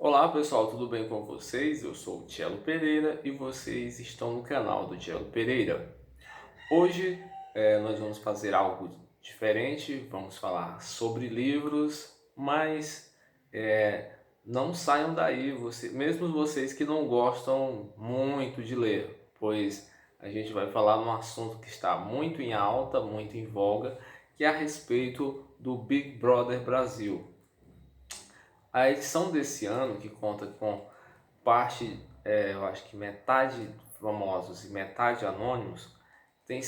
Olá pessoal, tudo bem com vocês? Eu sou o Tielo Pereira e vocês estão no canal do Tielo Pereira. Hoje nós vamos fazer algo diferente, vamos falar sobre livros, mas não saiam daí, mesmo vocês que não gostam muito de ler, pois a gente vai falar num assunto que está muito em alta, muito em voga, que é a respeito do Big Brother Brasil. A edição desse ano, que conta com parte, eu acho que metade famosos e metade anônimos, tem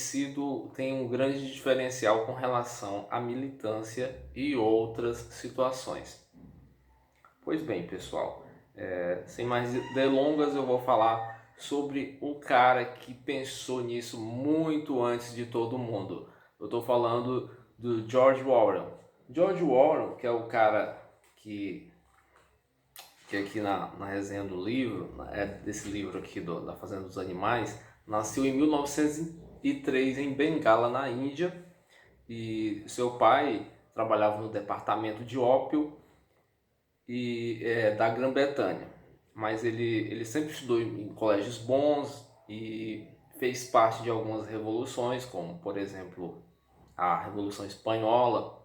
um grande diferencial com relação à militância e outras situações. Pois bem, pessoal, sem mais delongas, eu vou falar sobre o cara que pensou nisso muito antes de todo mundo. Eu estou falando do George Orwell. George Orwell, que é o cara que aqui na resenha do livro, desse livro aqui da Fazenda dos Animais, nasceu em 1903 em Bengala, na Índia, e seu pai trabalhava no departamento de ópio da Grã-Bretanha. Mas ele sempre estudou em colégios bons e fez parte de algumas revoluções, como por exemplo a Revolução Espanhola,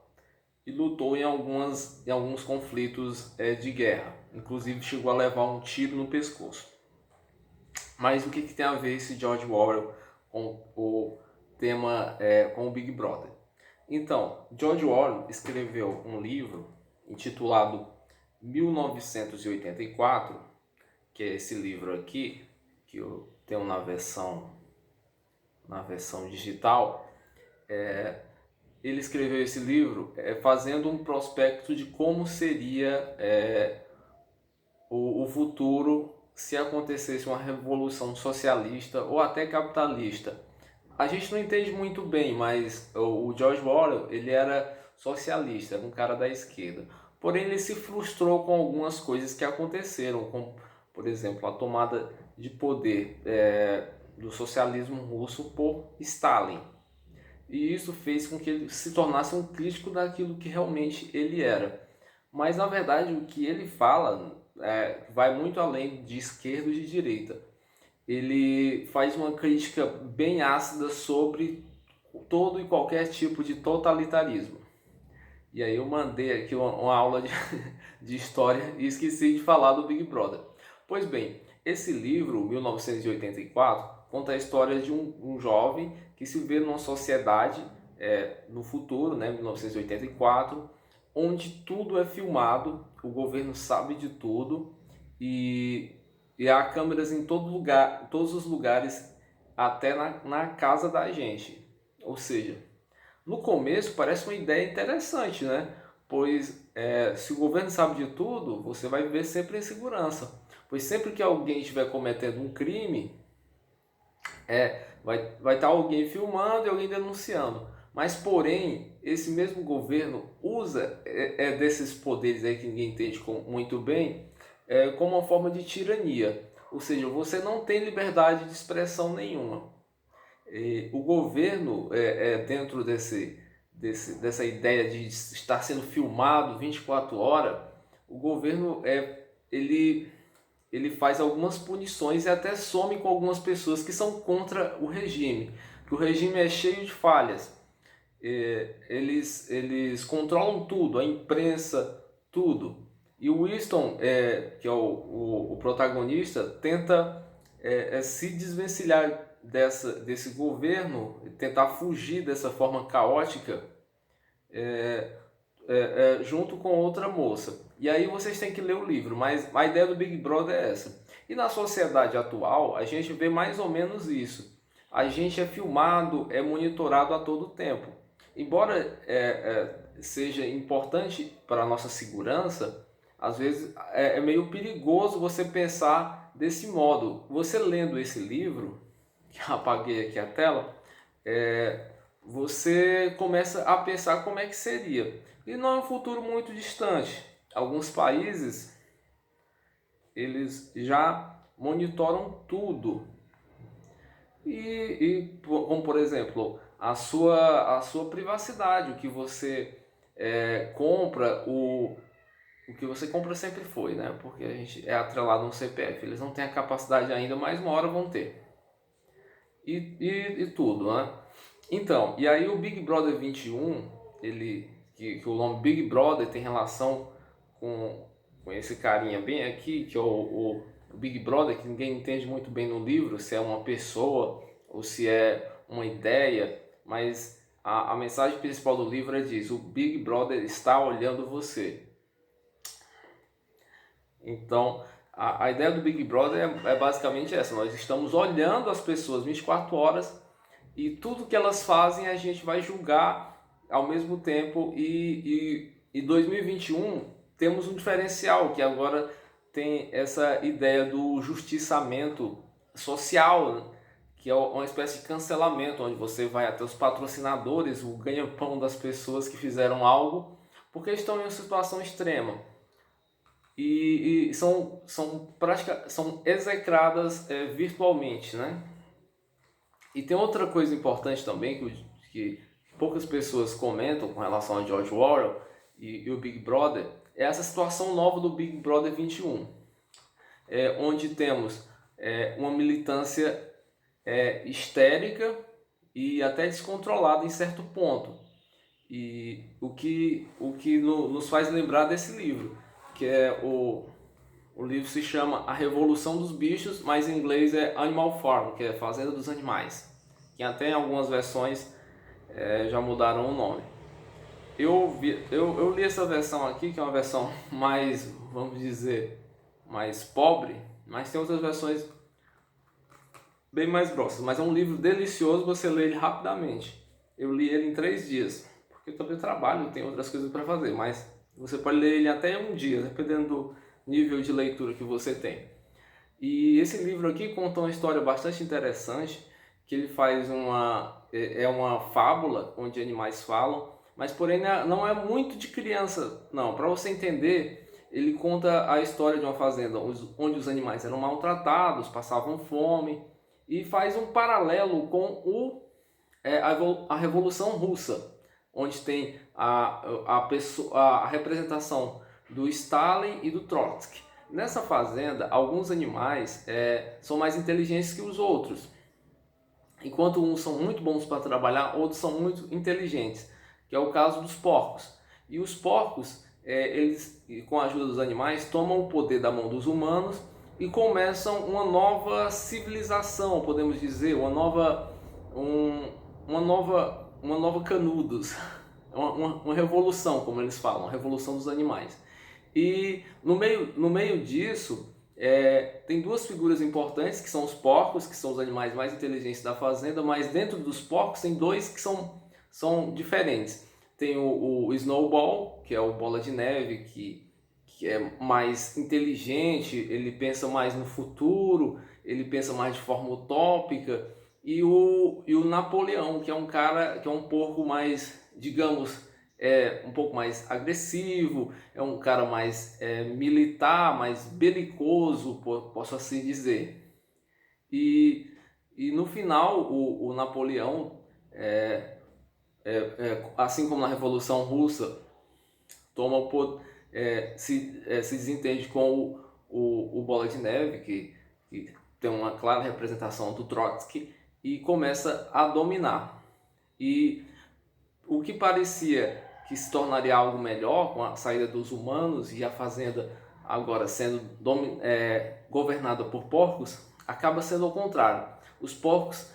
e lutou em alguns conflitos de guerra. Inclusive chegou a levar um tiro no pescoço. Mas o que tem a ver esse George Orwell com o tema, com o Big Brother? Então, George Orwell escreveu um livro intitulado 1984, que é esse livro aqui, que eu tenho na versão digital. Ele escreveu esse livro fazendo um prospecto de como seria o futuro se acontecesse uma revolução socialista ou até capitalista. A gente não entende muito bem, mas o George Orwell ele era socialista, era um cara da esquerda. Porém, ele se frustrou com algumas coisas que aconteceram, como, por exemplo, a tomada de poder do socialismo russo por Stalin. E isso fez com que ele se tornasse um crítico daquilo que realmente ele era. Mas na verdade o que ele fala vai muito além de esquerda e de direita. Ele faz uma crítica bem ácida sobre todo e qualquer tipo de totalitarismo. E aí eu mandei aqui uma aula de história e esqueci de falar do Big Brother. Pois bem, esse livro, 1984, conta a história de um jovem que se vê numa sociedade no futuro, né, 1984, onde tudo é filmado, o governo sabe de tudo e, e há câmeras em todo lugar, todos os lugares, até na casa da gente. Ou seja, no começo parece uma ideia interessante, né? Pois se o governo sabe de tudo, você vai viver sempre em segurança. Pois sempre que alguém estiver cometendo um crime, vai estar alguém filmando e alguém denunciando. Mas, porém, esse mesmo governo usa desses poderes aí que ninguém entende muito bem, como uma forma de tirania. Ou seja, você não tem liberdade de expressão nenhuma. O governo, dentro dessa ideia de estar sendo filmado 24 horas, o governo ele, ele faz algumas punições e até some com algumas pessoas que são contra o regime, que o regime é cheio de falhas. Eles controlam tudo, a imprensa, tudo. E o Winston, que é o protagonista, tenta se desvencilhar desse governo, tentar fugir dessa forma caótica, junto com outra moça. E aí vocês têm que ler o livro, mas a ideia do Big Brother é essa. E na sociedade atual, a gente vê mais ou menos isso. A gente é filmado, é monitorado a todo tempo. Embora seja importante para a nossa segurança, às vezes é meio perigoso você pensar desse modo. Você lendo esse livro, que eu apaguei aqui a tela, você começa a pensar como é que seria. E não é um futuro muito distante. Alguns países, eles já monitoram tudo. Como por exemplo, a sua privacidade, o que você compra, o que você compra sempre foi, né? Porque a gente é atrelado no CPF. Eles não têm a capacidade ainda, mas uma hora vão ter. E tudo, né? Então, e aí o Big Brother 21, que o nome Big Brother tem relação com esse carinha bem aqui, que é o Big Brother, que ninguém entende muito bem no livro, se é uma pessoa ou se é uma ideia, mas a mensagem principal do livro diz: o Big Brother está olhando você. Então, a ideia do Big Brother é basicamente essa: nós estamos olhando as pessoas 24 horas e tudo que elas fazem a gente vai julgar ao mesmo tempo. E 2021 temos um diferencial, que agora tem essa ideia do justiçamento social, que é uma espécie de cancelamento, onde você vai até os patrocinadores, o ganha-pão das pessoas que fizeram algo porque estão em uma situação extrema e são execradas virtualmente, né? E tem outra coisa importante também que poucas pessoas comentam com relação a George Orwell e o Big Brother, é essa situação nova do Big Brother 21, onde temos uma militância histérica e até descontrolada em certo ponto. E o que nos faz lembrar desse livro, que é o livro se chama A Revolução dos Bichos, mas em inglês é Animal Farm, que é Fazenda dos Animais, que até em algumas versões já mudaram o nome. Eu li essa versão aqui, que é uma versão mais, vamos dizer, mais pobre, mas tem outras versões bem mais grossas. Mas é um livro delicioso, você lê ele rapidamente. Eu li ele em 3 dias, porque eu também trabalho, tenho outras coisas para fazer, mas você pode ler ele até em um dia, dependendo do nível de leitura que você tem. E esse livro aqui conta uma história bastante interessante, que ele faz uma fábula onde animais falam, mas porém não é muito de criança, não. Para você entender, ele conta a história de uma fazenda onde os animais eram maltratados, passavam fome, e faz um paralelo com a Revolução Russa, onde tem a representação do Stalin e do Trotsky. Nessa fazenda, alguns animais são mais inteligentes que os outros. Enquanto uns são muito bons para trabalhar, outros são muito inteligentes, que é o caso dos porcos. E os porcos, eles, com a ajuda dos animais, tomam o poder da mão dos humanos e começam uma nova civilização, podemos dizer, uma nova Canudos, uma revolução, como eles falam, uma revolução dos animais. E no meio disso, tem duas figuras importantes, que são os porcos, que são os animais mais inteligentes da fazenda, mas dentro dos porcos tem dois que são diferentes. Tem o Snowball, que é o Bola de Neve, que é mais inteligente, ele pensa mais no futuro, ele pensa mais de forma utópica, e o Napoleão, que é um cara, que é um porco mais, digamos, um pouco mais agressivo, é um cara mais militar, mais belicoso, posso assim dizer. E, e no final, o Napoleão, assim como na Revolução Russa, toma o poder, se desentende com o Bola de Neve, que tem uma clara representação do Trotsky, e começa a dominar. E o que parecia que se tornaria algo melhor com a saída dos humanos e a fazenda agora sendo governada por porcos, acaba sendo o contrário. Os porcos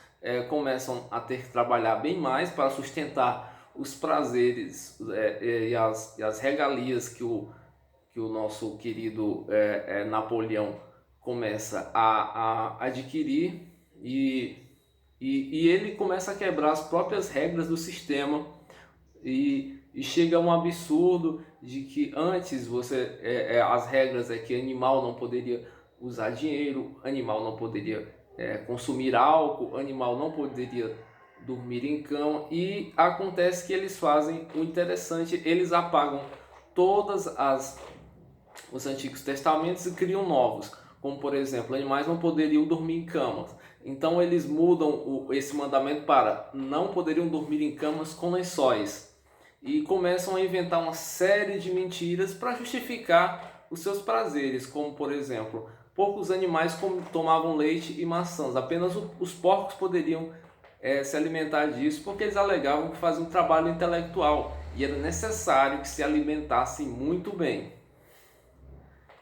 começam a ter que trabalhar bem mais para sustentar os prazeres e as regalias que o nosso querido Napoleão começa a adquirir, e ele começa a quebrar as próprias regras do sistema, e chega a um absurdo de que antes as regras é que animal não poderia usar dinheiro, animal não poderia consumir álcool, animal não poderia dormir em cama, e acontece que eles fazem o interessante, eles apagam todas os antigos testamentos e criam novos, como por exemplo, animais não poderiam dormir em camas. Então eles mudam esse mandamento para não poderiam dormir em camas com lençóis. e começam a inventar uma série de mentiras para justificar os seus prazeres, como por exemplo, poucos animais tomavam leite e maçãs, apenas os porcos poderiam se alimentar disso, porque eles alegavam que faziam um trabalho intelectual e era necessário que se alimentassem muito bem.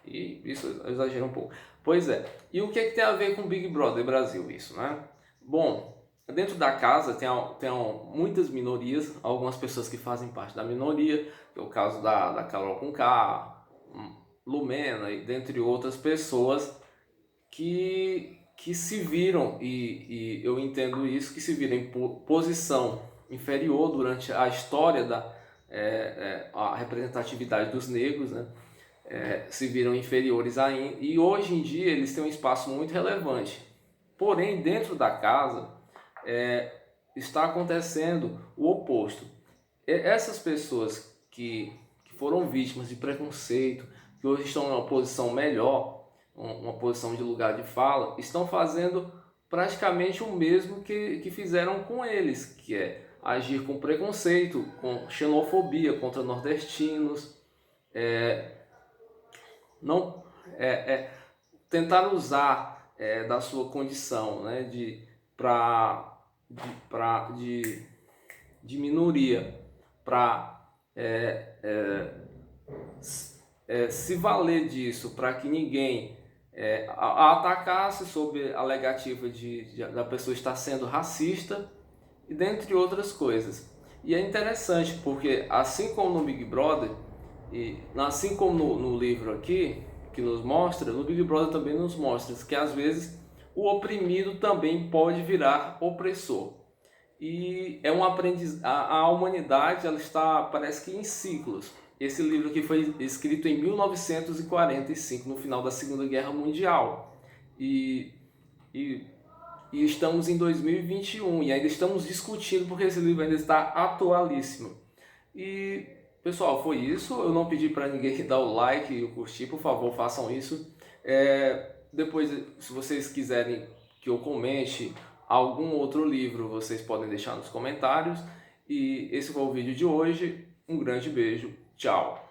E isso eu exagero um pouco. Pois é. E o que é que tem a ver com Big Brother Brasil isso, né? Bom, dentro da casa tem muitas minorias, algumas pessoas que fazem parte da minoria, que é o caso da Carol Conká, Lumena e dentre outras pessoas que se viram, e eu entendo isso, que se viram em posição inferior durante a história a representatividade dos negros, né? Se viram inferiores ainda, e hoje em dia eles têm um espaço muito relevante. Porém, dentro da casa está acontecendo o oposto. Essas pessoas que foram vítimas de preconceito, que hoje estão em uma posição melhor, uma posição de lugar de fala, estão fazendo praticamente o mesmo que fizeram com eles, que é agir com preconceito, com xenofobia contra nordestinos, não tentar usar da sua condição, né, de minoria para se valer disso, para que ninguém a atacasse sob a alegativa da pessoa estar sendo racista, e dentre outras coisas. E é interessante porque, assim como no Big Brother, e assim como no livro aqui, que nos mostra, no Big Brother também nos mostra que às vezes o oprimido também pode virar opressor. E é um a humanidade ela está, parece que em ciclos. Esse livro aqui foi escrito em 1945, no final da Segunda Guerra Mundial. E, e, e estamos em 2021 e ainda estamos discutindo porque esse livro ainda está atualíssimo. E, pessoal, foi isso. Eu não pedi para ninguém dar o like e o curtir, por favor, façam isso. Depois, se vocês quiserem que eu comente algum outro livro, vocês podem deixar nos comentários. E esse foi o vídeo de hoje. Um grande beijo. Tchau.